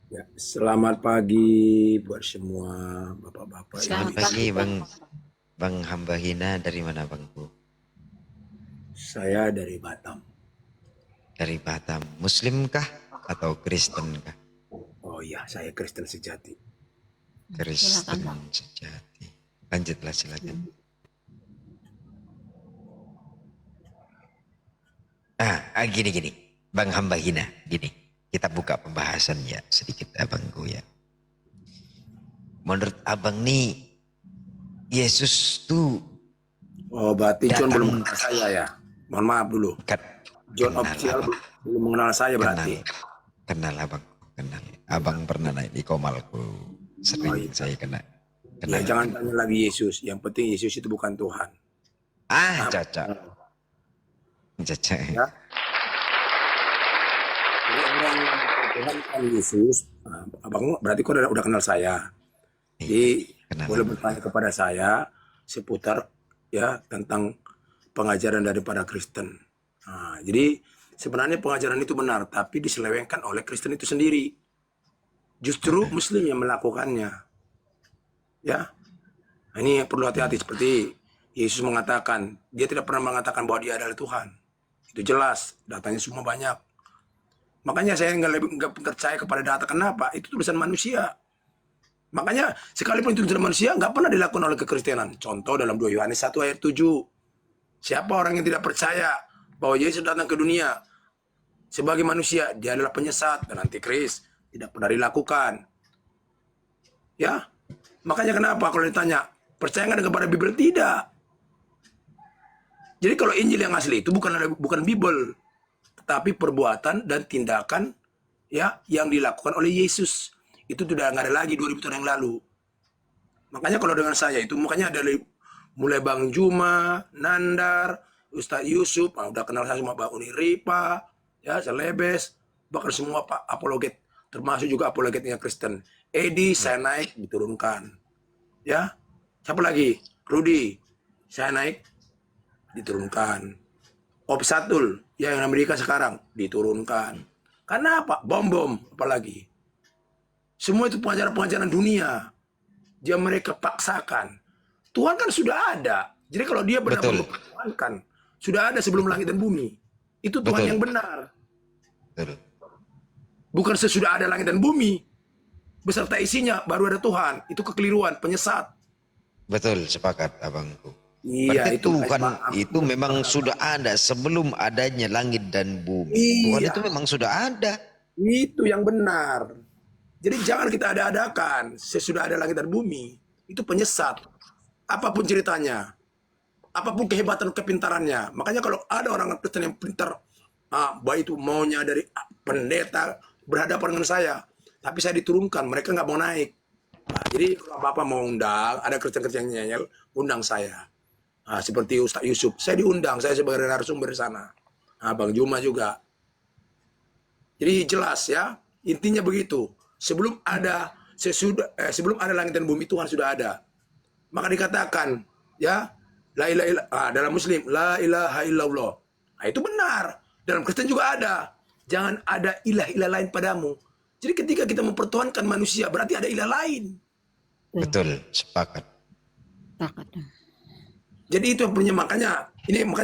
Ya, selamat pagi buat semua bapak-bapak ibu. Selamat Selamat pagi, pagi Bang. Bang. Bang Hamba Hina dari mana Bangku? Saya dari Batam. Dari Batam. Muslim kah atau Kristen kah? Oh iya, saya Kristen sejati. Kristen Silakan, Bang. sejati. Lanjutlah silakan. Gini. Bang Hamba Hina, gini. Kita buka pembahasan ya sedikit abangku ya. Menurut abang nih, Yesus tuh Oh, berarti John belum datang kenal saya ya. Mohon maaf dulu. John kenal official abang, belum mengenal saya kenal, berarti. kenal abang, kenal. Abang pernah naik di Komalku, Oh sering iya. saya Ya kenal. jangan tanya lagi Yesus. Yang penting Yesus itu bukan Tuhan. Cocok. Cocok. Ya. Jadi orang yang Tuhan kan Yesus. Nah, abang berarti kau udah kenal saya. Iya, Jadi kenal boleh abang. bertanya kepada saya seputar ya tentang pengajaran daripada Kristen. Nah, jadi sebenarnya pengajaran itu benar, tapi diselewengkan oleh Kristen itu sendiri. Justru Muslim yang melakukannya. Ya, nah, ini perlu hati-hati seperti Yesus mengatakan, dia tidak pernah mengatakan bahwa dia adalah Tuhan. Itu jelas, datanya semua banyak. Makanya saya nggak percaya kepada data. Kenapa? Itu tulisan manusia. Makanya sekalipun itu tulisan manusia nggak pernah dilakukan oleh kekristenan. Contoh dalam 2 Yohanes 1 ayat 7. Siapa orang yang tidak percaya bahwa Yesus datang ke dunia sebagai manusia, dia adalah penyesat dan antikris. Tidak pernah dilakukan. Ya, makanya kenapa kalau ditanya, percaya nggak kepada Bible? Tidak. Jadi kalau Injil yang asli itu bukan Bible, tetapi perbuatan dan tindakan ya yang dilakukan oleh Yesus. Itu sudah nggak ada lagi 2000 tahun yang lalu. Makanya kalau dengan saya itu, makanya dari mulai Bang Juma, Nandar, Ustadz Yusuf, udah kenal saya semua, Bang Uni Ripa, ya, Selebes, bahkan semua Pak apologet, termasuk juga apologetnya Kristen. Edi, saya naik, diturunkan. Ya, siapa lagi? Rudi, saya naik, diturunkan. Satul, ya yang Amerika sekarang, diturunkan. Karena apa? Bom-bom, apalagi. Semua itu pengajaran-pengajaran dunia. Dia mereka paksakan. Tuhan kan sudah ada. Jadi kalau dia benar-benar Betul, mempertuhankan, sudah ada sebelum langit dan bumi. Itu Tuhan betul, yang benar. betul, Bukan sesudah ada langit dan bumi, beserta isinya, baru ada Tuhan. Itu kekeliruan, penyesat. betul, sepakat abangku. Iya, Berarti itu guys, Tuhan maaf. itu memang sudah ada sebelum adanya langit dan bumi. Tuhan Iya, itu memang sudah ada. itu yang benar. Jadi jangan kita ada-adakan sesudah ada langit dan bumi. Itu penyesat. Apapun ceritanya, apapun kehebatan kepintarannya. Makanya kalau ada orang Kristen yang pintar, baik itu maunya dari pendeta berhadapan dengan saya, tapi saya diturunkan, mereka nggak mau naik. Nah, jadi kalau Bapak mau undang, ada Kristen-Kristen yang nyel, undang saya. Nah, seperti Ustadz Yusuf, saya diundang, saya sebagai narasumber di sana. Nah, Bang Juma juga. Jadi jelas ya, intinya begitu. Sebelum ada langit dan bumi, Tuhan sudah ada. Maka dikatakan ya, la ilaha illallah, dalam Muslim la ilaha illallah. Nah, itu benar. Dalam Kristen juga ada. Jangan ada ilah-ilah lain padamu. Jadi ketika kita mempertuhankan manusia, berarti ada ilah lain. Betul, sepakat. Sepakat. Jadi itu yang punya, makanya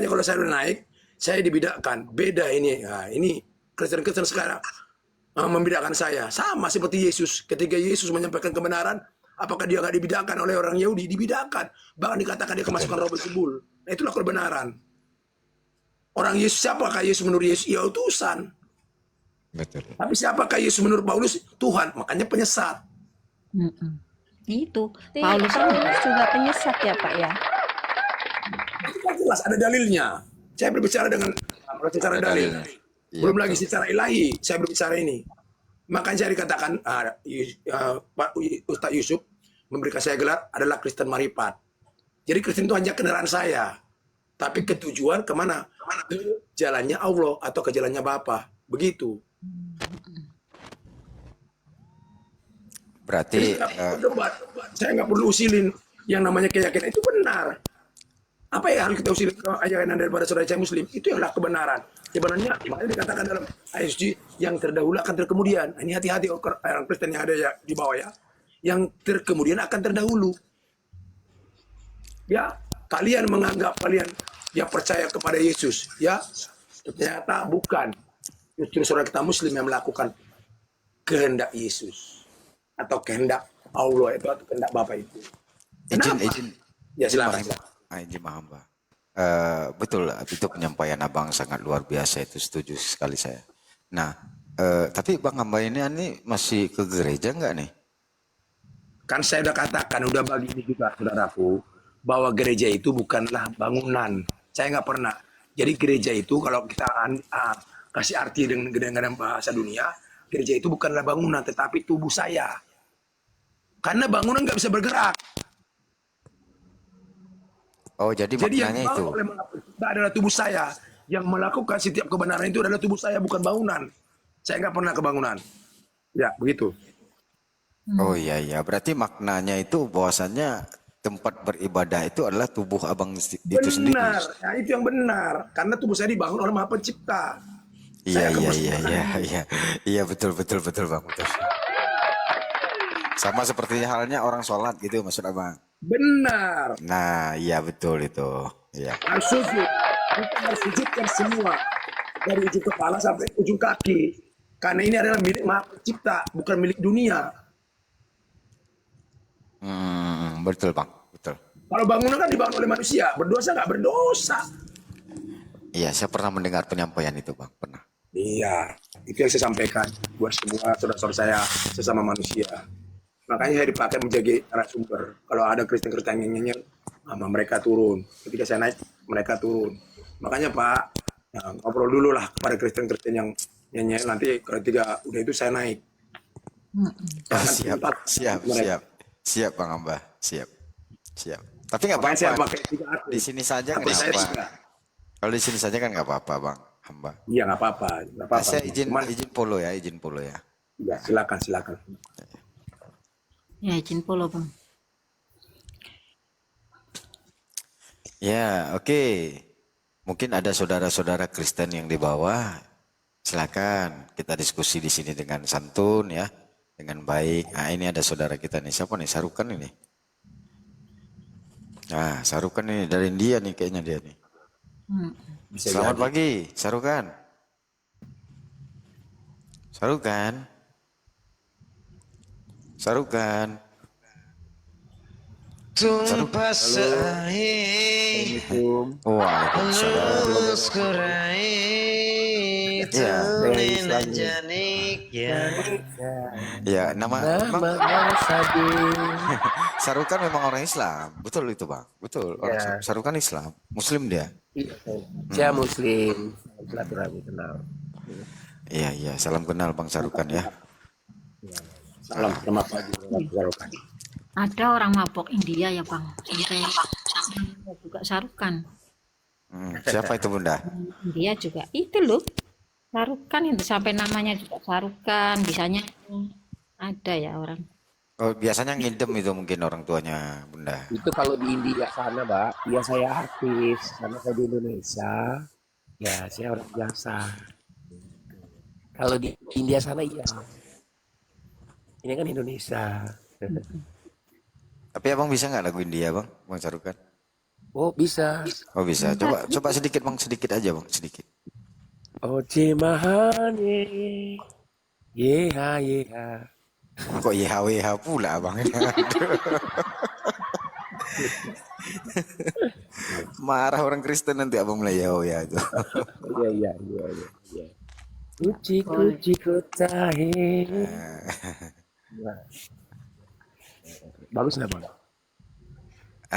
kalau saya udah naik, saya dibedakan. Beda ini. Nah, ini Kristen-Kristen sekarang membedakan saya. Sama seperti Yesus. Ketika Yesus menyampaikan kebenaran, apakah dia nggak dibedakan oleh orang Yahudi? Dibedakan. Bahkan dikatakan dia kemasukan Betul, roh bersebul. Nah, itulah kebenaran. Orang Yesus, siapakah Yesus menurut Yesus? Ya utusan. betul, Tapi siapakah Yesus menurut Paulus? Tuhan. Makanya penyesat. Itu Berarti Paulus kan juga penyesat ya Pak ya. Itu kan jelas ada dalilnya. Saya berbicara dengan secara ada dalil. dalilnya. Iya, Belum lagi betul. secara ilahi saya berbicara ini. Makanya saya dikatakan Pak Ustadz Yusuf memberikan saya gelar adalah Kristen Maripat. Jadi Kristen itu hanya kendaraan saya. Tapi ketujuan kemana? Ke jalannya Allah atau ke jalannya Bapa. Begitu. Jadi Berarti saya nggak perlu debat. Saya nggak perlu usilin yang namanya keyakinan. Itu benar. Apa yang harus kita usilin keyakinan daripada saudara saya Muslim? Itu yang adalah kebenaran. Sebenarnya makanya dikatakan dalam ISG yang terdahulu akan terkemudian. Ini hati-hati orang Kristen yang ada ya di bawah ya. Yang terkemudian akan terdahulu. Ya, kalian menganggap kalian yang percaya kepada Yesus, ya, ternyata bukan. Justru saudara kita Muslim yang melakukan kehendak Yesus atau kehendak Allah itu atau kehendak Bapa itu. Kenapa? Ya silakan. Izin hamba. Betul, itu penyampaian abang sangat luar biasa, itu setuju sekali saya. Nah, tapi bang hamba ini masih ke gereja nggak nih? Kan saya udah katakan, udah bagi ini juga saudaraku, bahwa gereja itu bukanlah bangunan. Saya nggak pernah. Jadi gereja itu kalau kita kasih arti dengan bahasa dunia, gereja itu bukanlah bangunan, tetapi tubuh saya. Karena bangunan nggak bisa bergerak. Oh, jadi Yang maknanya itu. oleh kita adalah tubuh saya. Yang melakukan setiap kebenaran itu adalah tubuh saya, bukan bangunan. Saya nggak pernah ke bangunan. Ya, begitu. Oh iya, berarti maknanya itu bahwasannya tempat beribadah itu adalah tubuh abang itu sendiri. Benar, ya, itu yang benar. Karena tubuh saya dibangun oleh Maha Pencipta. Iya, betul bang, betul. Sama seperti halnya orang sholat gitu maksud abang. Benar. Nah, iya betul itu. Iya. Harus sujud. Kita harus sujudkan semua. Dari ujung kepala sampai ujung kaki. Karena ini adalah milik Maha Pencipta, bukan milik dunia. Betul bang, betul. Kalau bangunan kan dibangun oleh manusia. Berdosa nggak berdosa. Iya, saya pernah mendengar penyampaian itu bang, pernah. Iya, itu yang saya sampaikan buat semua saudara-saudara saya sesama manusia. Makanya saya dipakai menjadi narasumber. Kalau ada Kristen-Kristen yang nyanyi, mereka turun. Ketika saya naik, mereka turun. Makanya Pak, ngobrol dulu lah kepada Kristen-Kristen yang nyanyi. Nanti ketika udah itu saya naik. Siap bang Amba, siap. Tapi nggak apa-apa. Di sini saja kenapa? Kalau di sini saja kan nggak apa-apa bang Amba. Iya nggak apa-apa. Saya izin polo ya. Ya silakan. Ya, izin polo bang. Ya, oke. Mungkin ada saudara-saudara Kristen yang di bawah. Silakan kita diskusi di sini dengan santun ya, dengan baik. Nah, ini ada saudara kita nih. Siapa nih? Sarukan ini. Nah, Sarukan ini dari India nih kayaknya dia nih. Selamat pagi, Sarukan. Tumpah seair halus kurai tulinan janik ya nama Sarukan memang orang Islam, betul itu bang, betul. Orang Sarukan Islam, Muslim dia. Saya Muslim, silaturahmi kenal. Iya, salam kenal bang Sarukan ya. Salam selamat pagi Sarukan. Ada orang mabok India ya bang, sampai juga Sarukan. Siapa itu bunda? India juga itu loh, Sarukan itu sampai namanya juga Sarukan. Bisanya ada ya orang. Oh, biasanya ngidem itu mungkin orang tuanya bunda. Itu kalau di India sana, Mbak. Ya saya artis, karena saya di Indonesia. Ya saya orang biasa. Kalau di India sana iya. Ini kan Indonesia. Tapi abang bisa nggak lagu India bang Sarukan? Oh bisa. Oh bisa. Coba sedikit bang, sedikit aja bang, sedikit. Oce mahane, yeha. Kok YHWH pula bang? Marah orang Kristen nanti abang mulai ya itu. Iya. Kuci kotahe. Bagus nggak bang?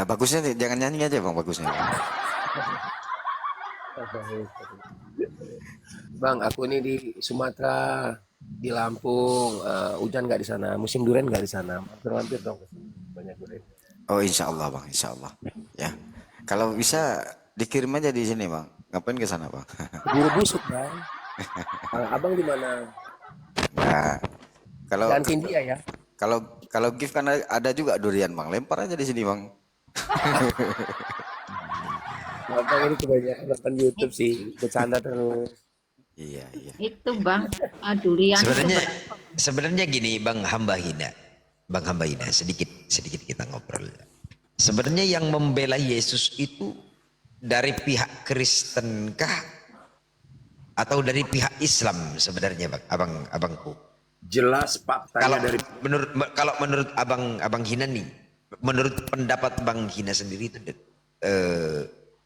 Bagusnya jangan nyanyi aja bang, bagusnya. Bang, aku ini di Sumatera, di Lampung, hujan nggak di sana, musim durian nggak di sana, mampir dong, banyak durian. Oh insya Allah bang, insya Allah. Ya, kalau bisa dikirim aja di sini bang. Ngapain ke sana bang? Buru busuk bang. Abang di mana? Nah, kalau Gantiin dia ya. kalau gift kan ada juga durian bang, lempar aja di sini bang. Abang ini kebanyakan nonton YouTube sih, bercanda terus. Iya. Itu bang, Durian itu Sebenarnya gini Bang Hamba Hina. Bang Hamba Hina, sedikit kita ngobrol. Sebenarnya yang membela Yesus itu dari pihak Kristen kah atau dari pihak Islam sebenarnya abangku? Jelas faktanya dari Kalau menurut abang Hina nih, menurut pendapat Bang Hina sendiri itu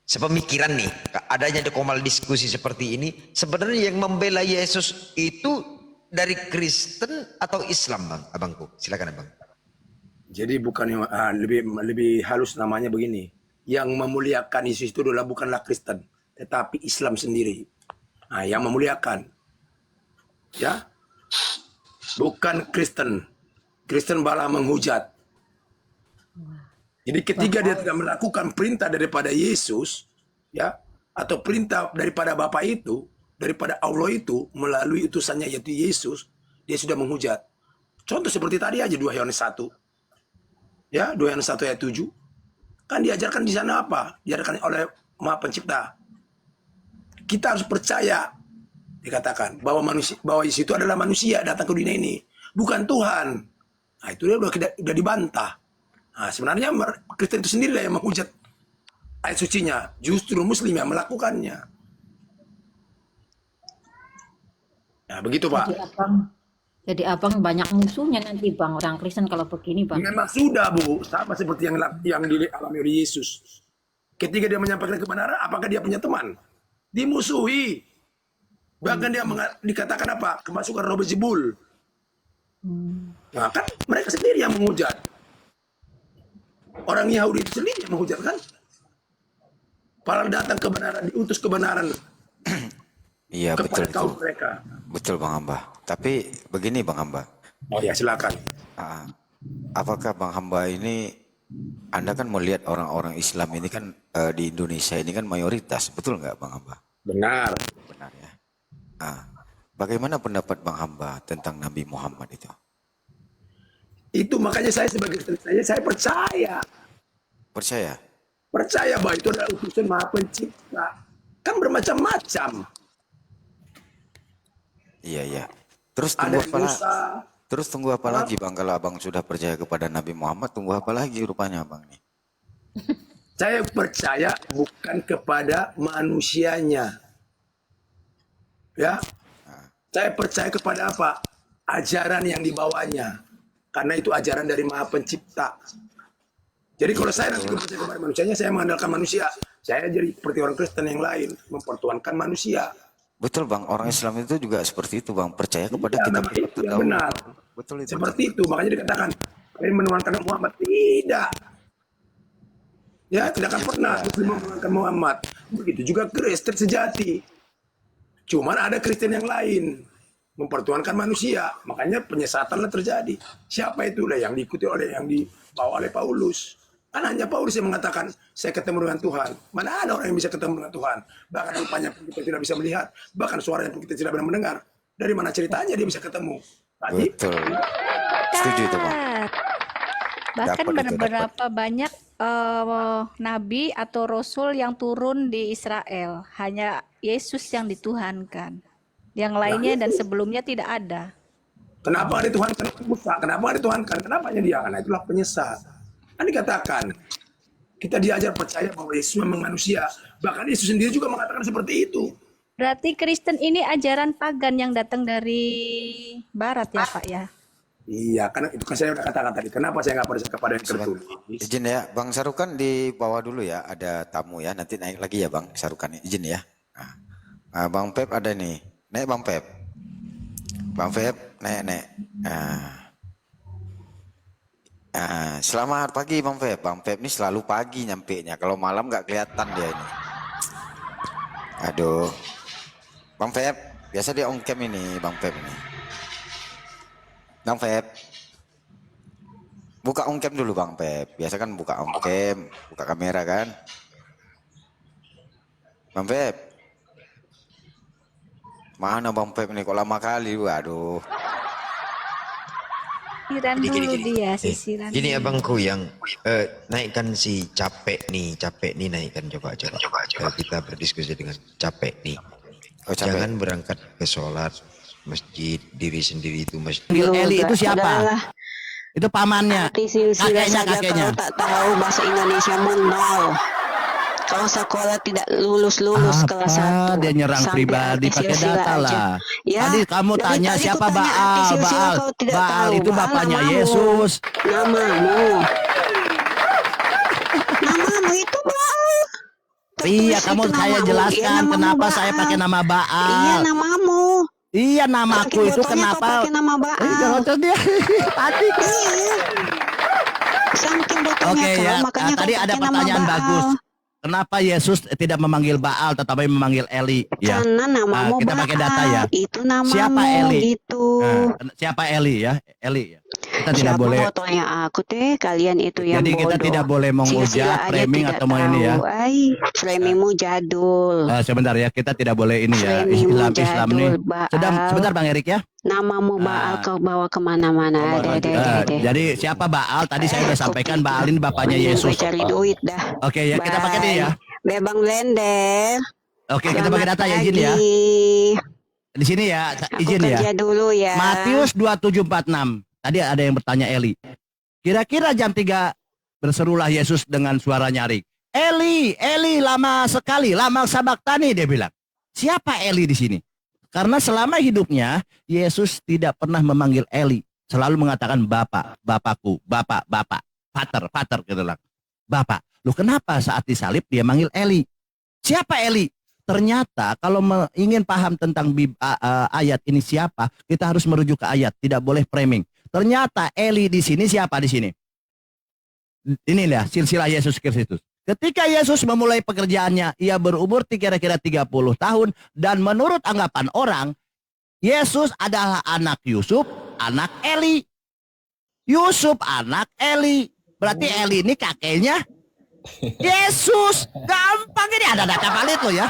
sepemikiran nih, adanya komal diskusi seperti ini, sebenarnya yang membela Yesus itu dari Kristen atau Islam, Bang? Abangku, silakan Abang. Jadi bukan lebih halus namanya begini. Yang memuliakan Yesus itu adalah bukanlah Kristen, tetapi Islam sendiri. Nah, yang memuliakan, ya, bukan Kristen. Kristen malah menghujat. Jadi ketika dia tidak melakukan perintah daripada Yesus, ya, atau perintah daripada Bapa itu, daripada Allah itu, melalui utusannya yaitu Yesus, dia sudah menghujat. Contoh seperti tadi aja 2 Yohanes 1. Ya, 2 Yohanes 1 ayat 7. Kan diajarkan di sana apa? Diajarkan oleh Maha Pencipta. Kita harus percaya, dikatakan, bahwa Yesus itu adalah manusia datang ke dunia ini, bukan Tuhan. Nah, itu dia udah dibantah. Nah, sebenarnya Kristen itu sendiri yang menghujat ayat sucinya, justru Muslim yang melakukannya. Nah, begitu Pak. Jadi abang banyak musuhnya nanti Bang, orang Kristen kalau begini Bang. Memang sudah Bu, sama seperti yang dialami oleh Yesus. Ketika dia menyampaikan kebenaran, apakah dia punya teman? Dimusuhi. Bahkan dia dikatakan apa? Kemasukan roh Beelzebul. Nah, kan mereka sendiri yang menghujat. Orang Yahudi itu sendiri yang menghujat kan? Padahal datang kebenaran, diutus kebenaran. Iya betul kepada kaum itu. mereka. Betul Bang Hamba. Tapi begini Bang Hamba. Oh ya silakan. Apakah Bang Hamba ini, Anda kan melihat orang-orang Islam ini kan di Indonesia ini kan mayoritas, betul nggak Bang Hamba? Benar. Benar ya. Bagaimana pendapat Bang Hamba tentang Nabi Muhammad itu? Itu makanya saya sebagai Kristen saya percaya. Percaya? Percaya bahwa itu adalah utusan Maha Pencipta. Kan bermacam-macam. Iya. Terus tunggu Ada apa lagi? Musa. Terus tunggu apa lagi Bang? Kalau Abang sudah percaya kepada Nabi Muhammad, tunggu apa lagi rupanya Abang nih? Saya percaya bukan kepada manusianya. Ya. Saya percaya kepada apa? Ajaran yang dibawanya. Karena itu ajaran dari Maha Pencipta. Jadi kalau saya nanti percaya kepada manusianya, saya mengandalkan manusia. Saya jadi seperti orang Kristen yang lain, mempertuhankan manusia. Betul Bang, orang Islam itu juga seperti itu Bang, percaya kepada Ya, kitab memang itu yang terdahulu. benar. Betul itu. Seperti itu, makanya dikatakan kalian menuhankan Muhammad. Tidak. Ya, tidak akan pernah menuhankan Muhammad. Begitu juga Kristen sejati. Cuman ada Kristen yang lain, mempertuhankan manusia. Makanya penyesatanlah terjadi. Siapa itulah yang diikuti oleh yang dibawa oleh Paulus. Kan hanya Paulus yang mengatakan, saya ketemu dengan Tuhan. Mana ada orang yang bisa ketemu dengan Tuhan? Bahkan rupanya pun kita tidak bisa melihat. Bahkan suaranya pun kita tidak bisa mendengar. Dari mana ceritanya dia bisa ketemu? Tadi. Betul. Setuju itu Bang. Bahkan Dapat itu, beberapa banyak nabi atau rasul yang turun di Israel. Hanya Yesus yang dituhankan. Yang lainnya dan sebelumnya tidak ada. Kenapa dituhankan Musa? Kenapa dituhankan? Kenapa hanya dia? Karena itulah penyesat. Kan dikatakan, kita diajar percaya bahwa Yesus memang manusia. Bahkan Yesus sendiri juga mengatakan seperti itu. Berarti Kristen ini ajaran pagan yang datang dari Barat ya Pak ya? Iya, karena itu kan saya udah katakan tadi. Kenapa saya nggak percaya kepada yang tertulis? Izin ya, Bang Sarukan di bawah dulu ya, ada tamu ya, nanti naik lagi ya Bang Sarukan, izin ya. Nah, Bang Pep ada nih, naik Bang Pep. Bang Pep, naik. Selamat pagi Bang Pep. Bang Pep ini selalu pagi nyampenya, kalau malam nggak kelihatan dia ini. Aduh, Bang Pep, biasa dia on cam ini Bang Pep ini. Bang Pep, buka on cam dulu Bang Pep. Biasa kan buka on cam, buka kamera kan. Bang Pep, mana Bang Pep nih? Kok lama kali? Waduh. Sisiran dulu dia, sisiran. Ini abangku yang naikkan si capek nih naikkan coba. Kita berdiskusi dengan capek nih. Oh, capek. Jangan berangkat ke sholat masjid, diri sendiri itu masjid. Panggil Eli itu siapa? Udahlah, Itu pamannya, arti silsilah saja kakeknya. kalau tak tahu bahasa Indonesia nol. Kalau sekolah tidak lulus kelas 1. Dia nyerang Sampai pribadi arti pakai silsilah data aja. lah. Ya, Tadi kamu dari tanya tadi siapa ku tanya arti Baal. silsilah kau tidak Baal tahu. itu Baal bapaknya namamu. Yesus. Namamu. Namamu itu Baal. Iya, Tertulis kamu itu saya namamu. jelaskan Iya, namamu kenapa Baal. saya pakai nama Iya, Baal. namamu. Iya, namaku Saking itu bodohnya kau kenapa? pakai nama Baal. Jangan dia tadi. Iya. Saking bodohnya Oke kau, ya, makanya kau tadi ada pakai nama pertanyaan Baal. bagus. Kenapa Yesus tidak memanggil Baal tetapi memanggil Eli? Ya. Karena namamu kita pakai data ya. Itu namamu Siapa Eli? gitu. Siapa Eli ya? Eli ya. Kita tidak Siapa boleh. mau tanya aku teh, kalian itu yang Jadi bodoh. kita tidak boleh menghujat, Silsilah aja framing tidak atau mau ini ya. tahu. Ay, framingmu jadul. Sebentar ya, kita tidak boleh ini ya. Framingmu Islam nih. jadul, Baal. Sebentar Bang Erik ya. Namamu Baal kau bawa kemana-mana. Deh. Jadi siapa Baal? Tadi saya sudah sampaikan Baal ini bapaknya Yesus. Cari duit dah. Oke ya, kita pakai dia ya. Bebang Blender. Oke, kita pakai data ya, izin ya. Di sini ya, Aku izin ya. kerja dulu ya. Matius 27:46. Tadi ada yang bertanya Eli. Kira-kira jam 3 berserulah Yesus dengan suara nyaring. Eli, Eli, lama sekali, lama sabaktani, dia bilang. Siapa Eli di sini? Karena selama hidupnya Yesus tidak pernah memanggil Eli, selalu mengatakan Bapak, Bapakku, Bapak, Bapak, Pater gitu lah. Bapak. Loh kenapa saat disalib dia manggil Eli? Siapa Eli? Ternyata kalau ingin paham tentang ayat ini siapa, kita harus merujuk ke ayat, tidak boleh framing. Ternyata Eli di sini siapa di sini? Inilah silsilah Yesus Kristus. Ketika Yesus memulai pekerjaannya, ia berumur kira-kira 30 tahun dan menurut anggapan orang, Yesus adalah anak Yusuf, anak Eli. Yusuf anak Eli. Berarti Eli ini kakeknya Yesus. Gampang ini, ada data valid loh ya.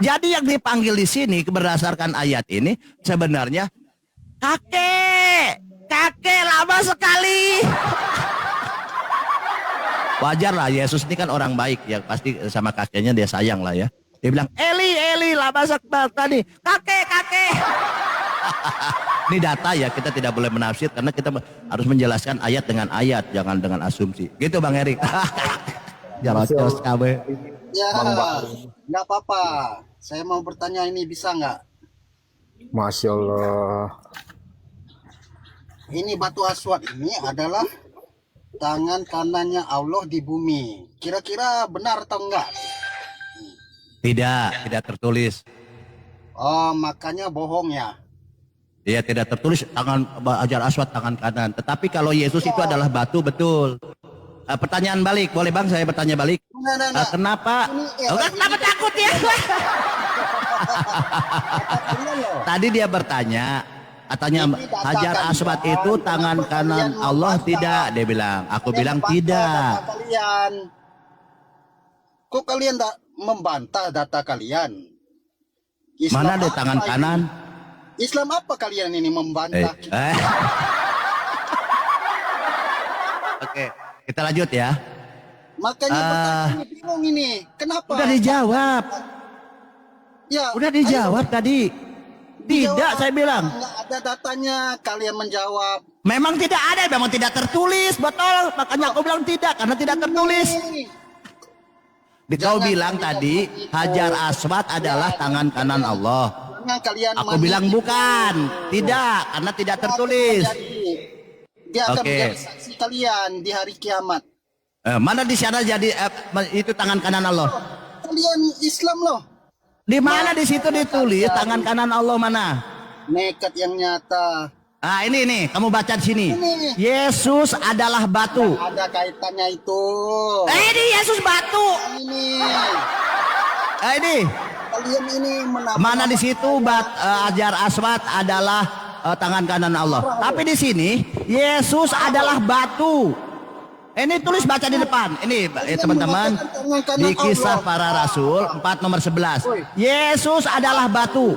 Jadi yang dipanggil di sini berdasarkan ayat ini sebenarnya kakek lama sekali. Wajar lah, Yesus ini kan orang baik ya, pasti sama kakeknya dia sayang lah ya. Dia bilang Eli lama sekali, kakek. Ini data ya, kita tidak boleh menafsir karena kita harus menjelaskan ayat dengan ayat, jangan dengan asumsi. Gitu Bang Erik. Jangan jos kabe. Ya, nggak apa-apa. Saya mau bertanya ini bisa nggak? Masya Allah. Ini batu aswad ini adalah tangan kanannya Allah di bumi. Kira-kira benar atau enggak? Tidak tertulis. Oh, makanya bohong ya. Dia tidak tertulis tangan Hajar Aswad tangan kanan. Tetapi kalau Yesus itu adalah batu, betul. Pertanyaan balik, boleh Bang saya bertanya balik? Nah. Kenapa? Kenapa takut ya? Tadi dia bertanya, katanya Hajar Aswad itu tangan kanan Allah tidak, dia bilang. Aku bilang tidak. Kok kalian tak membantah data kalian? Mana ada tangan kanan? Islam apa kalian ini membantah? Oke, kita lanjut ya. Makanya pertanyaan bingung ini. Kenapa? Udah dijawab. Ya, udah dijawab tadi. Tidak, saya bilang. Nggak ada datanya, kalian menjawab. Memang tidak ada, memang tidak tertulis, betul. Makanya aku bilang tidak, karena tidak tertulis. Kau bilang tadi Hajar Aswad adalah tangan kanan Allah. Aku bilang bukan, tidak, karena tidak tertulis. Dia akan menjadi saksi kalian di hari kiamat. Mana di sana jadi itu tangan kanan Allah? Kalian Islam loh. Di mana di situ ditulis tangan kanan Allah mana? Nekat yang nyata. Ah ini, kamu baca di sini. Yesus adalah batu. Ada kaitannya itu. Ini Yesus batu. Ini. Kalian ini mana di situ Hajar Aswad adalah tangan kanan Allah. Tapi di sini Yesus adalah batu. Ini tulis baca di depan. Ini teman-teman di Kisah Para Rasul 4 nomor 11. Yesus adalah batu.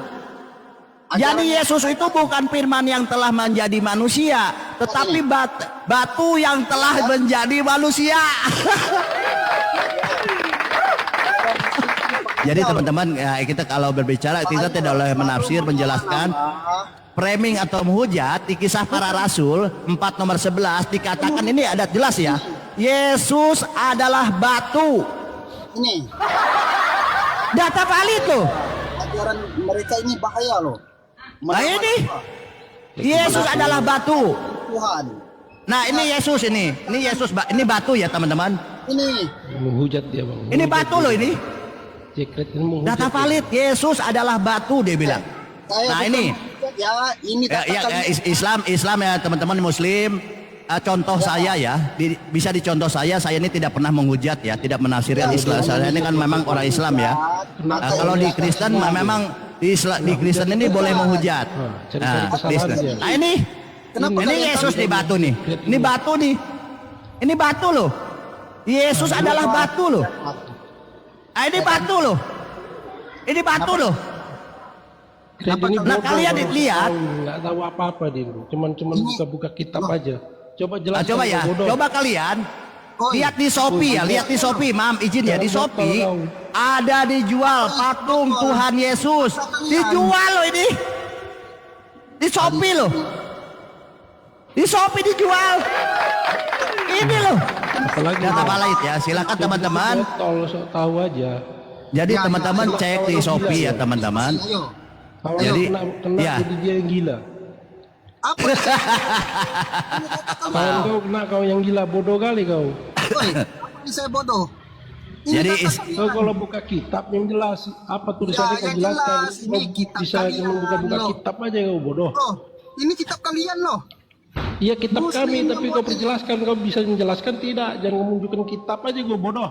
Jadi Yesus itu bukan firman yang telah menjadi manusia, tetapi batu yang telah menjadi manusia. Jadi teman-teman, ya, kita kalau berbicara kita tidak boleh menafsir, menjelaskan, framing atau menghujat. Di Kisah Para Rasul 4 nomor 11 dikatakan ini ada jelas ya. Yesus adalah batu. Ini Data valid loh. ajaran mereka ini bahaya loh. Nah ini Yesus adalah batu. Tuhan. Nah ini Yesus ini Yesus, ini batu ya teman-teman. Ini Menghujat dia bang. Ini batu loh ini. Secret ini menghujat. Data valid, Yesus adalah batu dia bilang. saya Nah bukan ini ya ini Islam ya teman-teman Muslim. Contoh saya ya, bisa dicontoh saya ini tidak pernah menghujat ya, tidak menafsirkan Islam. Saya ini kan memang orang Islam ya. Kalau di Kristen memang di Kristen ini boleh menghujat. Nah ini Yesus nih batu nih, ini batu nih, ini batu loh. Yesus adalah batu loh. Ah, ini batu loh, ini batu loh. Nah kalian lihat, nggak tahu apa-apa dia, cuman buka kitab aja. Coba jelaskan. coba ya, coba kalian lihat di Shopee ya, lihat di Shopee, maaf izin ya, di Shopee ada dijual patung Tuhan Yesus, dijual loh ini, di Shopee loh, di Shopee dijual, ini loh. Data valid ya, silakan teman-teman. Tahu aja. Jadi teman-teman cek di Shopee ya teman-teman. Kalau Jadi kena ya. jadi dia yang gila. apa? Kalau kau kena kau yang gila, bodoh kali kau. Woi, apa ini saya bodoh? Jadi Kau kalau buka kitab yang jelas, apa tulisannya kau yang jelaskan. jelas. Ini Kau kitab bisa kalian cuma buka loh. kitab aja kau bodoh. Loh, ini kitab kalian loh. Iya kitab Muslim kami, yang tapi buat kau ini. perjelaskan, kau bisa menjelaskan tidak? Jangan menunjukkan kitab aja kau bodoh.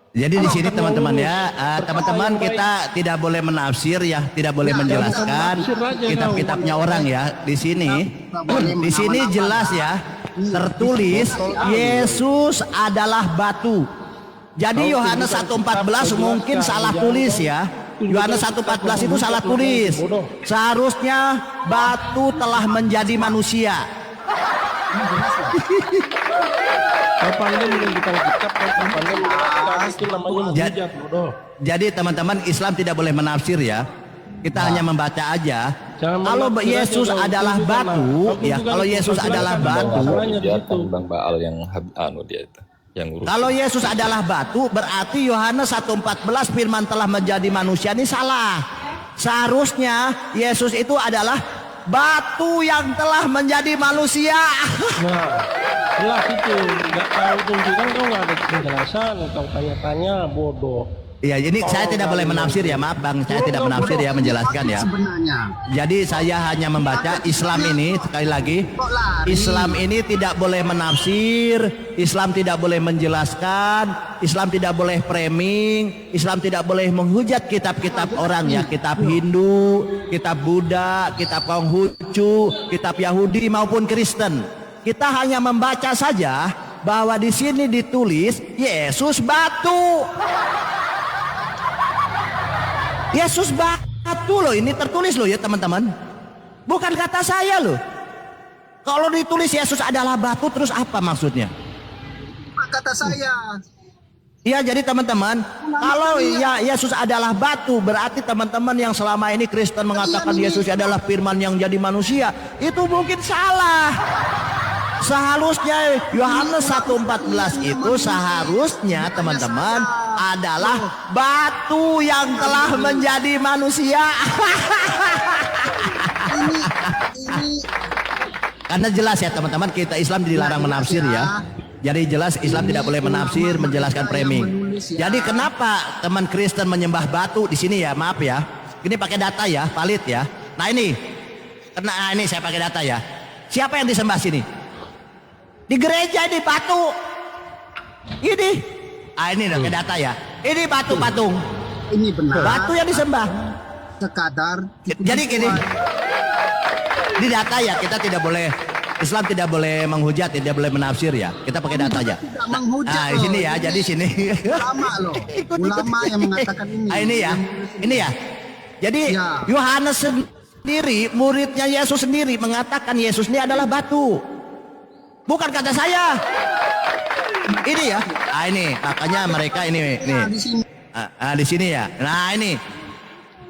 Jadi di sini teman-teman ya, teman-teman kita tidak boleh menafsir ya, tidak boleh menjelaskan kitab-kitabnya orang ya. Di sini jelas ya, tertulis Yesus adalah batu. Jadi Yohanes 1:14 mungkin salah tulis ya. Yohanes 1:14 itu salah tulis. Seharusnya batu telah menjadi manusia. Kapan dia menunjukkan kitab, kapan dia menjelaskan, itu namanya menghujat bodoh. Jadi teman-teman Islam tidak boleh menafsir ya. Kita hanya membaca aja. Kalau Yesus adalah batu, ya kalau Yesus adalah batu, Bang Baal yang dia itu, yang ngurus. kalau Yesus adalah batu, berarti Yohanes 1:14 firman telah menjadi manusia ini salah. Seharusnya Yesus itu adalah batu yang telah menjadi manusia. Nah, jelas itu, nggak tahu tunjukkan kau nggak ada penjelasan, kau tanya-tanya bodoh. Ya, jadi saya tidak boleh menafsir ya, maaf Bang, saya tidak menafsir ya, menjelaskan ya. Sebenarnya. Jadi saya hanya membaca Islam ini, sekali lagi, Islam ini tidak boleh menafsir, Islam tidak boleh menjelaskan, Islam tidak boleh framing, Islam tidak boleh menghujat kitab-kitab orang ya, kitab Hindu, kitab Buddha, kitab Konghucu, kitab Yahudi maupun Kristen. Kita hanya membaca saja bahwa di sini ditulis Yesus batu. Yesus batu loh, ini tertulis loh ya teman-teman. Bukan kata saya loh. Kalau ditulis Yesus adalah batu terus apa maksudnya? Kata saya. Ya jadi teman-teman, kalau ya Yesus adalah batu berarti teman-teman yang selama ini Kristen mengatakan Yesus adalah firman yang jadi manusia, itu mungkin salah. Seharusnya Yohanes 1:14 itu seharusnya teman-teman adalah batu yang telah menjadi manusia. Karena jelas ya teman-teman, kita Islam dilarang menafsir ya. Jadi jelas Islam tidak boleh menafsir, menjelaskan framing. Jadi kenapa teman Kristen menyembah batu di sini ya? Maaf ya. Ini pakai data ya, valid ya. Nah ini saya pakai data ya. Siapa yang disembah sini? Di gereja ini batu. Ini. Ini pakai data ya. Ini batu patung. Ini benar. Batu yang disembah. Sekadar. Jadi gini. Di data ya, kita tidak boleh, Islam tidak boleh menghujat, tidak boleh menafsir ya. Kita pakai data aja. Nah, di sini ya, jadi sini. Ulama loh. Ulama yang mengatakan ini. Ini ya. Jadi Yohanes sendiri, muridnya Yesus sendiri mengatakan Yesus ini adalah batu. Bukan kata saya. Ini ya. Ini makanya mereka ini. Di sini ya. Nah ini.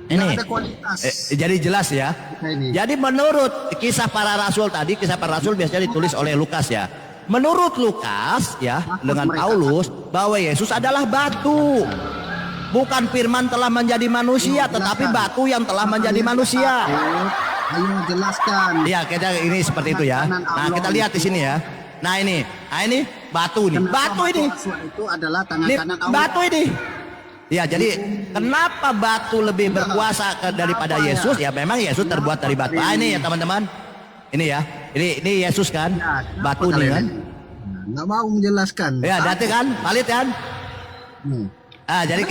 Nggak ada kualitas. Jadi jelas ya. Ini. Jadi menurut kisah para rasul tadi, kisah para rasul biasanya ditulis oleh Lukas ya. Menurut Lukas ya, dengan Paulus, bahwa Yesus adalah batu. Bukan firman telah menjadi manusia, tetapi batu yang telah menjadi manusia. Ayo jelaskan. Iya, kita ini seperti itu ya. Nah, kita lihat di sini ya. Nah ini batu nih. Batu ini. Itu adalah tangan Ini kanan Allah. batu ini. Ya, jadi kenapa batu lebih berkuasa daripada Yesus? Ya memang Yesus terbuat dari batu. Ini ya teman-teman. Ini ya. Ini Yesus kan. Batu nih kan. Nggak mau menjelaskan. Ya, berarti kan valid kan? Jadi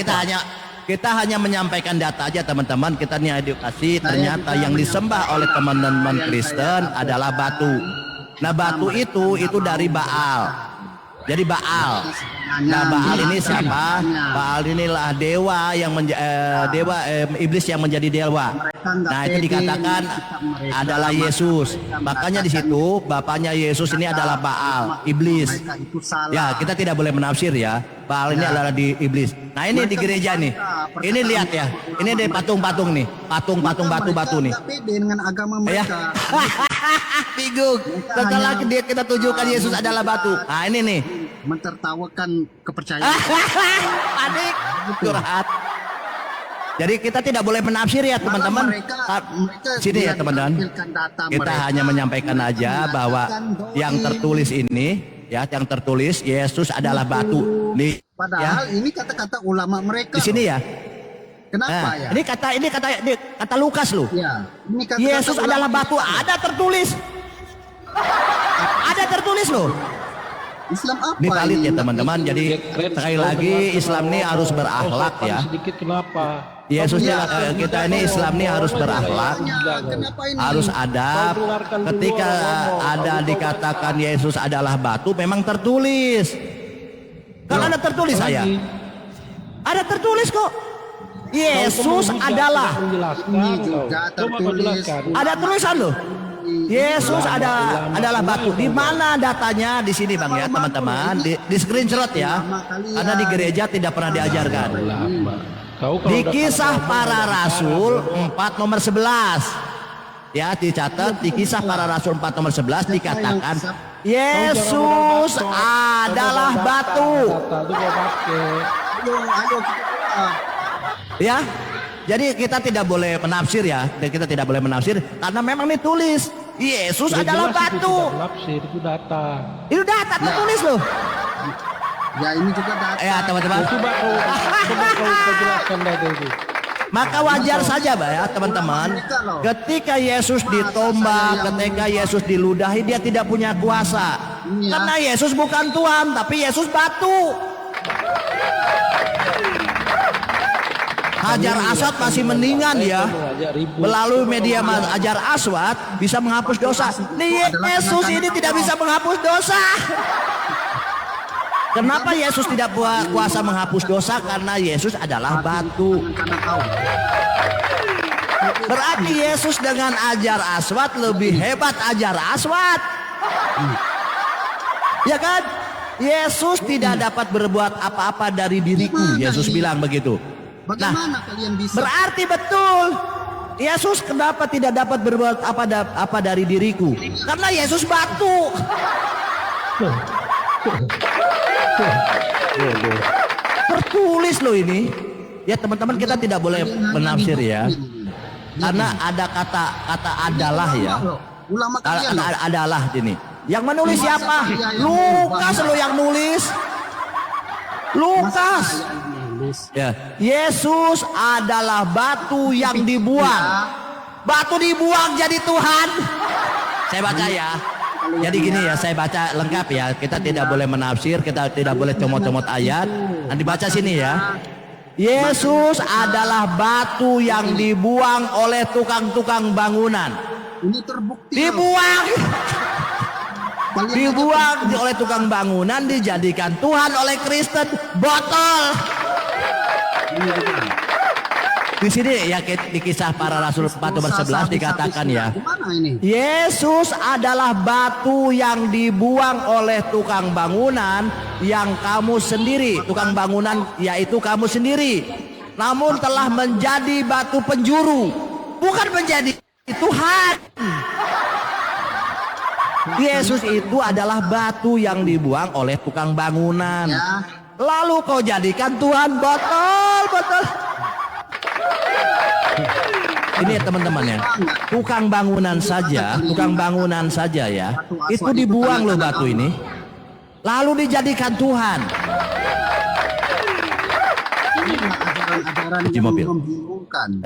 kita hanya menyampaikan data aja teman-teman. Kita nih edukasi. Ternyata yang disembah oleh teman-teman Kristen adalah batu. Nah, batu itu dari Baal. Jadi Baal. Nah, Baal ini siapa? Baal inilah dewa yang iblis yang menjadi dewa. Nah, itu dikatakan adalah Yesus. Makanya di situ bapaknya Yesus ini adalah Baal, iblis. Ya, kita tidak boleh menafsir ya. Baal ini adalah di iblis. Nah, ini di gereja nih. Ini lihat ya. Ini dari patung-patung nih. Patung-patung batu-batu nih. Beda dengan agama Ya. mereka. Bingung. Setelah kita tunjukkan Yesus adalah batu. Nah, ini nih. Mentertawakan kepercayaan. Panik. Curhat. Jadi kita tidak boleh menafsir ya teman-teman. Sini ya teman-teman. Kita hanya menyampaikan aja bahwa yang tertulis ini ya, yang tertulis Yesus adalah batu. Nih, Padahal ini kata-kata ulama mereka. di sini ya. Kenapa ya? Ini kata Lukas loh. Ya, ini kata-kata Yesus ulama adalah batu, ada tertulis. Ada tertulis loh. Islam apa Ini valid ya teman-teman. Jadi sekali lagi Islam ini harus berakhlak ya. Sedikit kenapa? Yesusnya kita ini Islam ini harus berakhlak, harus adab. Ketika ada dikatakan Yesus adalah batu, memang tertulis. Kan ada tertulis saya. Ada tertulis kok. Yesus adalah. Ada tulisan loh. Yesus adalah batu. Di mana datanya? Di sini Bang ya teman-teman. Di screenshot ya. Karena di gereja tidak pernah diajarkan. Di kisah para rasul 4 nomor 11. Ya, dicatat di kisah para rasul 4 nomor 11 dikatakan Yesus adalah batu. Ya. Jadi kita tidak boleh menafsir ya, dan kita tidak boleh menafsir karena memang ditulis Yesus adalah batu. Itu data. Itu data tertulis loh. Ya ini juga data. Ya teman-teman. Coba kau jelaskan data itu. Maka wajar saja ya teman-teman. Ketika Yesus ditombak, ketika Yesus diludahi, dia tidak punya kuasa. Karena Yesus bukan Tuhan, tapi Yesus batu. Hajar Aswad masih mendingan ya. Melalui media Hajar Aswad bisa menghapus dosa. Nih Yesus ini tidak bisa menghapus dosa. Kenapa Yesus tidak kuasa menghapus dosa? Karena Yesus adalah batu. Berarti Yesus dengan Hajar Aswad lebih hebat Hajar Aswad. Ya kan? Yesus tidak dapat berbuat apa-apa dari diriku. Yesus bilang begitu. Bagaimana kalian bisa? Berarti betul. Yesus kenapa tidak dapat berbuat apa dari diriku? Karena Yesus batu. Tertulis loh ini. Ya teman-teman, kita tidak boleh menafsir ya. Karena ada kata adalah ya. Ulama kalian adalah ini. Yang menulis siapa? Lukas lo yang nulis. Lukas. Ya, Yesus adalah batu yang dibuang. Batu dibuang jadi Tuhan. Saya baca ya. Jadi gini ya, saya baca lengkap ya. Kita tidak boleh menafsir, kita tidak boleh comot-comot ayat. Nanti baca sini ya. Yesus adalah batu yang dibuang oleh tukang-tukang bangunan. Ini terbukti. Dibuang. Dibuang oleh tukang bangunan, dijadikan Tuhan oleh Kristen. Botol. Di sini ya di kisah para rasul 4:11 dikatakan ya. Gimana ini? Yesus adalah batu yang dibuang oleh tukang bangunan yang kamu sendiri. Tukang bangunan yaitu kamu sendiri. Namun telah menjadi batu penjuru. Bukan menjadi Tuhan. Yesus itu adalah batu yang dibuang oleh tukang bangunan. Lalu kau jadikan Tuhan botol. Ini ya teman-teman ya, tukang bangunan saja ya, itu dibuang loh batu ini, lalu dijadikan Tuhan. Cuci mobil.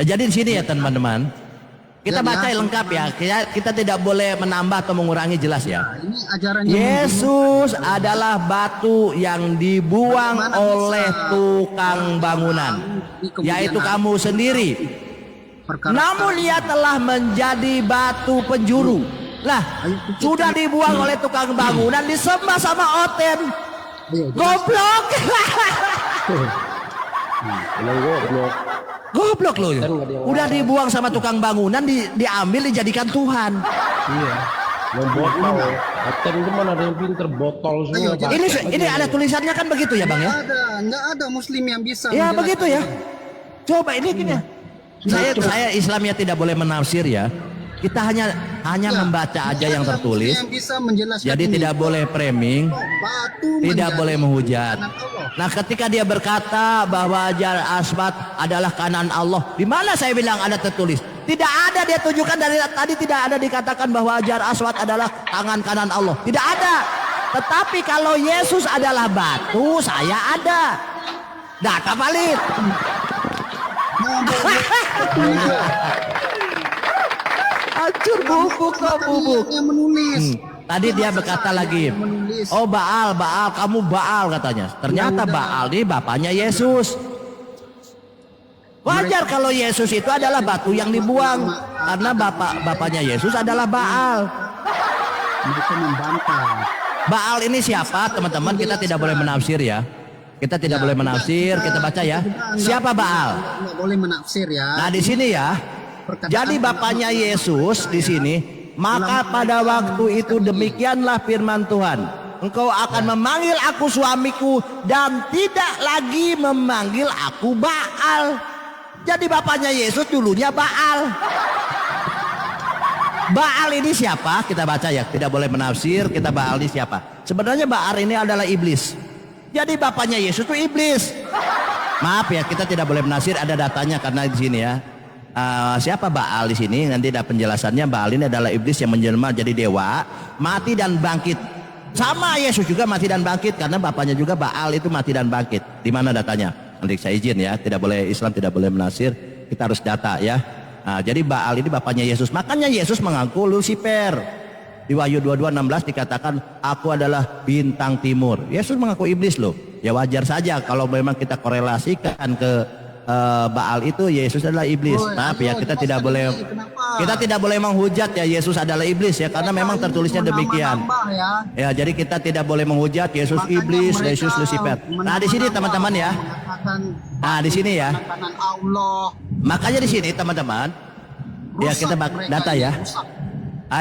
Jadi di sini ya teman-teman, kita baca lengkap ya, kita tidak boleh menambah atau mengurangi, jelas ya. Yesus adalah batu yang dibuang oleh tukang bangunan, yaitu kamu sendiri. Namun ia telah menjadi batu penjuru. Lah, sudah dibuang oleh tukang bangunan, disembah sama Oten. Goblok. Goblok loh. Udah dibuang sama tukang bangunan, diambil dijadikan Tuhan. Iya. Yang botol. Oten itu mana ada yang pinter, botol semua. Ini ada tulisannya kan begitu ya, Bang ya? Nggak ada Muslim yang bisa. Ya begitu ya. Coba ini gini. Saya Islamnya tidak boleh menafsir ya. Kita hanya membaca aja yang tertulis. Jadi tidak boleh framing, tidak boleh menghujat. Nah, ketika dia berkata bahwa Hajar Aswad adalah kanan Allah, di mana saya bilang ada tertulis? Tidak ada, dia tunjukkan dari tadi tidak ada dikatakan bahwa Hajar Aswad adalah tangan kanan Allah. Tidak ada. Tetapi kalau Yesus adalah batu, saya ada. Data valid. Hancur bubuk kok bubuk. Tadi dia berkata lagi, oh Baal, kamu Baal katanya. Ternyata Baal ini bapaknya Yesus. Wajar kalau Yesus itu adalah batu yang dibuang, karena bapaknya Yesus adalah Baal. Mereka membantah. Baal ini siapa teman-teman? Kita tidak boleh menafsir ya. Kita tidak boleh menafsir, kita baca ya. Siapa Baal? Nggak boleh menafsir ya. Nah di sini ya. Jadi bapaknya Yesus di sini. Maka pada waktu itu demikianlah firman Tuhan. Engkau akan memanggil aku suamiku dan tidak lagi memanggil aku Baal. Jadi bapaknya Yesus dulunya Baal. Baal ini siapa? Kita baca ya. Tidak boleh menafsir. Kita Baal ini siapa? Sebenarnya Baal ini adalah iblis. Jadi bapaknya Yesus itu iblis. Maaf ya, kita tidak boleh menafsir, ada datanya karena di sini ya. Siapa Baal di sini? Nanti ada penjelasannya. Baal ini adalah iblis yang menjelma jadi dewa, mati dan bangkit. Sama Yesus juga mati dan bangkit karena bapaknya juga Baal itu mati dan bangkit. Di mana datanya? Nanti saya izin ya, tidak boleh Islam tidak boleh menafsir. Kita harus data ya. Nah, jadi Baal ini bapaknya Yesus. Makanya Yesus mengaku Lucifer. Di Wahyu 22:16 dikatakan aku adalah bintang timur. Yesus mengaku iblis loh. Ya wajar saja kalau memang kita korelasikan ke Baal itu Yesus adalah iblis. Maaf ya, kita tidak boleh menghujat ya Yesus adalah iblis ya, karena memang tertulisnya demikian. Ya, jadi kita tidak boleh menghujat Yesus iblis, Yesus Lucifer. Nah, di sini teman-teman ya. Nah, di sini ya. Makanya di sini teman-teman. Ya kita data ya.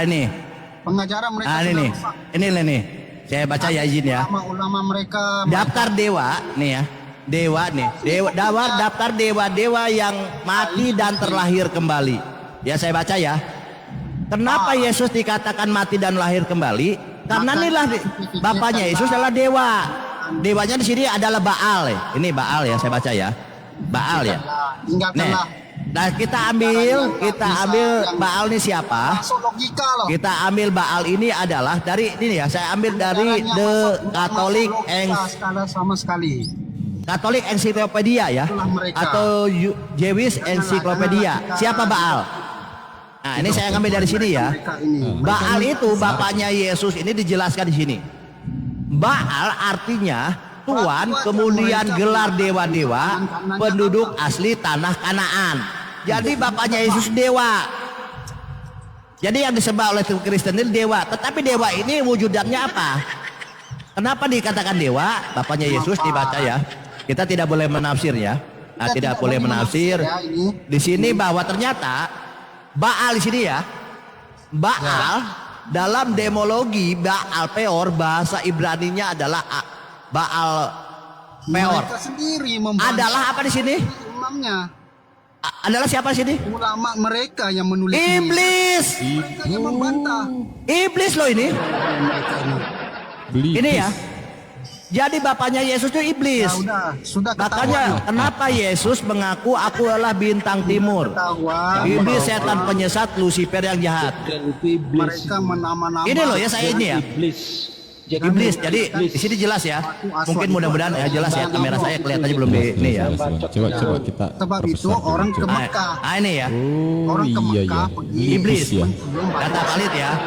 Ini. Pengajaran mereka ini nih. Saya baca ya izin ya. Ulama mereka daftar dewa nih ya. Dewa nih. Daftar dewa-dewa yang mati dan terlahir kembali. Ya saya baca ya. Kenapa Yesus dikatakan mati dan lahir kembali? Karena inilah bapaknya Yesus adalah dewa. Dewanya di sini adalah Baal. Ini Baal ya, saya baca ya. Baal ya. Nah kita ambil Baal ini siapa? Kita ambil Baal ini adalah dari ini ya. Saya ambil dari The Catholic Encyclopedia ya, atau Jewish Encyclopedia. Siapa Baal? Nah ini saya ambil dari sini ya. Baal itu bapaknya Yesus ini dijelaskan di sini. Baal artinya Tuhan, kemudian gelar dewa-dewa penduduk asli tanah Kanaan. Jadi bapaknya Yesus dewa. Jadi yang disembah oleh Kristen ini dewa. Tetapi dewa ini wujudannya apa? Kenapa dikatakan dewa? Bapaknya Yesus dibaca ya. Kita tidak boleh menafsir ya. tidak boleh menafsir di sini bahwa ternyata Baal di sini ya. Baal dalam demologi Baal Peor bahasa Ibraninya adalah Baal Peor. Mereka sendiri membantah. Adalah apa di sini? Imamnya. Adalah siapa di sini? Ulama mereka yang menulis Iblis. Mereka yang membantah. Iblis loh ini. Beli. Ini ya. Jadi bapaknya Yesus itu iblis. Ya, sudah Makanya kenapa Yesus mengaku aku adalah bintang timur. Iblis setan penyesat Lucifer yang jahat. Mereka menama-nama. Ini loh ya saya ini ya. Iblis. Jadi di sini jelas ya. Mungkin mudah-mudahan ya jelas ya, kamera saya kelihatannya belum di ini ya. Coba kita. Sebab itu orang ke Mekah. Ini ya. Orang ke Mekah pergi. Iblis. Kata Khalid ya.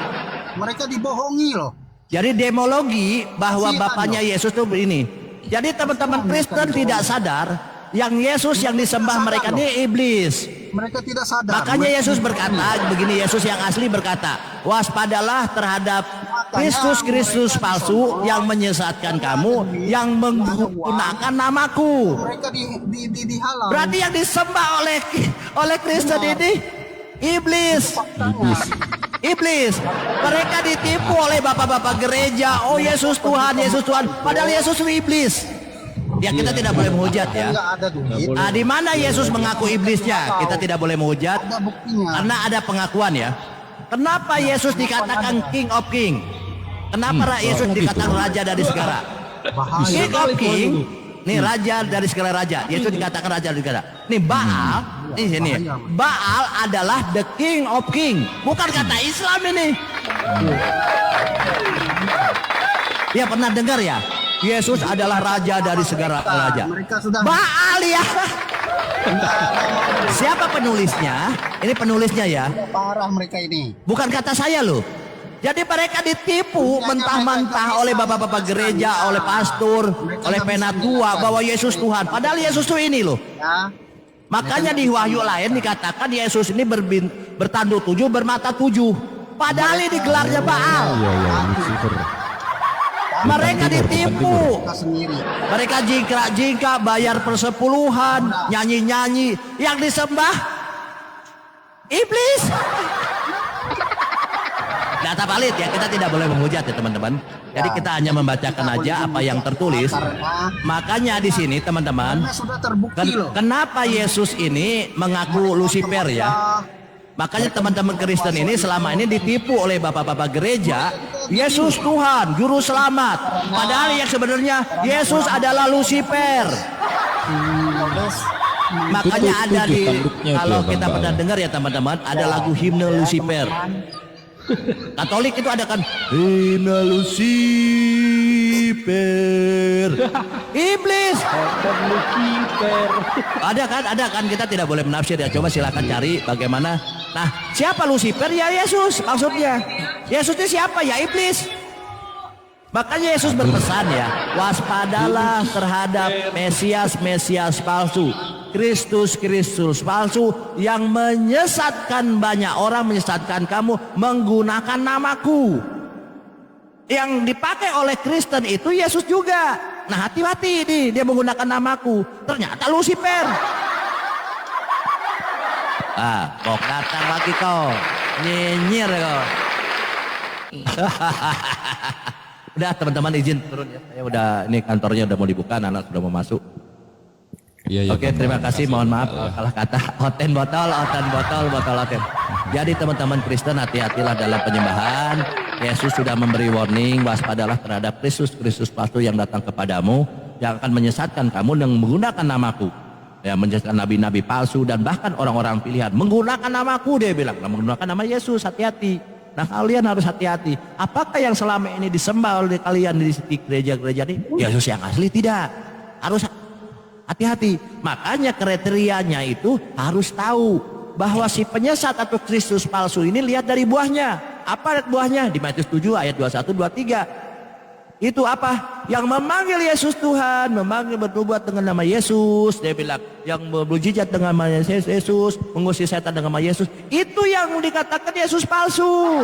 Mereka dibohongi loh. Jadi demologi bahwa bapaknya Yesus itu ini. Jadi teman-teman Kristen tidak sadar yang Yesus yang disembah mereka ini iblis. Mereka tidak sadar. Makanya Yesus berkata begini, Yesus yang asli berkata, waspadalah terhadap Kristus palsu yang menyesatkan kamu, yang menggunakan namaku. Mereka dihalang. Berarti yang disembah oleh Kristen ini iblis. Iblis. Mereka ditipu oleh bapak-bapak gereja. Oh Yesus Tuhan, Yesus Tuhan. Padahal Yesus itu iblis. Ya kita tidak boleh menghujat ya. Nah, di mana Yesus mengaku iblisnya? Kita tidak boleh menghujat. Karena ada pengakuan ya. Kenapa Yesus dikatakan King of King? Kenapa Yesus dikatakan Raja dari segala? King of King. Nih raja dari segala raja. Yesus dikatakan raja dari segala. Nih Baal, di sini. Baal adalah the king of king. Bukan kata Islam ini. Ya pernah dengar ya? Yesus adalah raja dari segala raja. Baal ya. Siapa penulisnya? Ini penulisnya ya. Parah mereka ini. Bukan kata saya loh. Jadi mereka ditipu mentah-mentah oleh bapak-bapak gereja, oleh pastor, oleh penatua bahwa Yesus Tuhan. Padahal Yesus itu ini loh. Makanya di wahyu lain dikatakan Yesus ini bertanduk 7, bermata 7. Padahal ini gelarnya Baal. Mereka ditipu. Mereka jingkrak-jingkrak, bayar persepuluhan, nyanyi-nyanyi. Yang disembah iblis. Data valid ya, kita tidak boleh menghujat ya teman-teman. Jadi kita hanya membacakan aja apa yang tertulis. Makanya di sini teman-teman, kenapa Yesus ini mengaku Lucifer ya? Makanya teman-teman Kristen ini selama ini ditipu oleh bapak-bapak gereja, Yesus Tuhan, Juru Selamat. Padahal yang sebenarnya Yesus adalah Lucifer. Makanya ada di, kalau kita pernah dengar ya teman-teman, ada lagu himne Lucifer. Katolik itu ada kan himne Lucifer. Iblis. Ada kan kita tidak boleh menafsir ya. Coba silakan cari bagaimana. Nah, siapa Lucifer? Ya Yesus maksudnya. Yesus itu siapa? Ya iblis. Makanya Yesus berpesan ya, waspadalah terhadap Mesias palsu, Kristus palsu yang menyesatkan banyak orang, menyesatkan kamu menggunakan namaku. Yang dipakai oleh Kristen itu Yesus juga. Nah hati-hati nih, dia menggunakan namaku. Ternyata Lucifer. Kok datang lagi kau, nyinyir kau. Udah teman-teman izin turun ya. Saya udah, ini kantornya udah mau dibuka, anak sudah mau masuk. Oke, terima kasih. Mohon maaf salah kata. Oten botol. Jadi teman-teman Kristen hati-hatilah dalam penyembahan. Yesus sudah memberi warning, waspadalah terhadap Kristus palsu yang datang kepadamu, yang akan menyesatkan kamu dengan menggunakan namaku. Ya, menyesatkan nabi-nabi palsu dan bahkan orang-orang pilihan menggunakan namaku, dia bilang, menggunakan nama Yesus, hati-hati. Nah kalian harus hati-hati. Apakah yang selama ini disembah oleh kalian di gereja-gereja ini Yesus yang asli? Tidak. Harus hati-hati. Makanya kriterianya itu harus tahu bahwa si penyesat atau Kristus palsu ini lihat dari buahnya. Apa buahnya? Di Matius 7 ayat 21 23. Itu apa? Yang memanggil Yesus Tuhan, memanggil bernubuat dengan nama Yesus, dia bilang, yang bermujizat dengan nama Yesus, mengusir setan dengan nama Yesus, itu yang dikatakan Yesus palsu.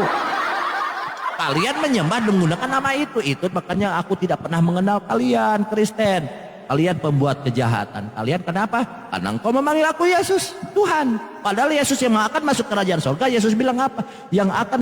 Kalian menyembah menggunakan nama itu makanya aku tidak pernah mengenal kalian Kristen. kalian pembuat kejahatan. Kalian kenapa? Karena engkau memanggil aku Yesus, Tuhan. Padahal Yesus yang akan masuk kerajaan surga, Yesus bilang apa? Yang akan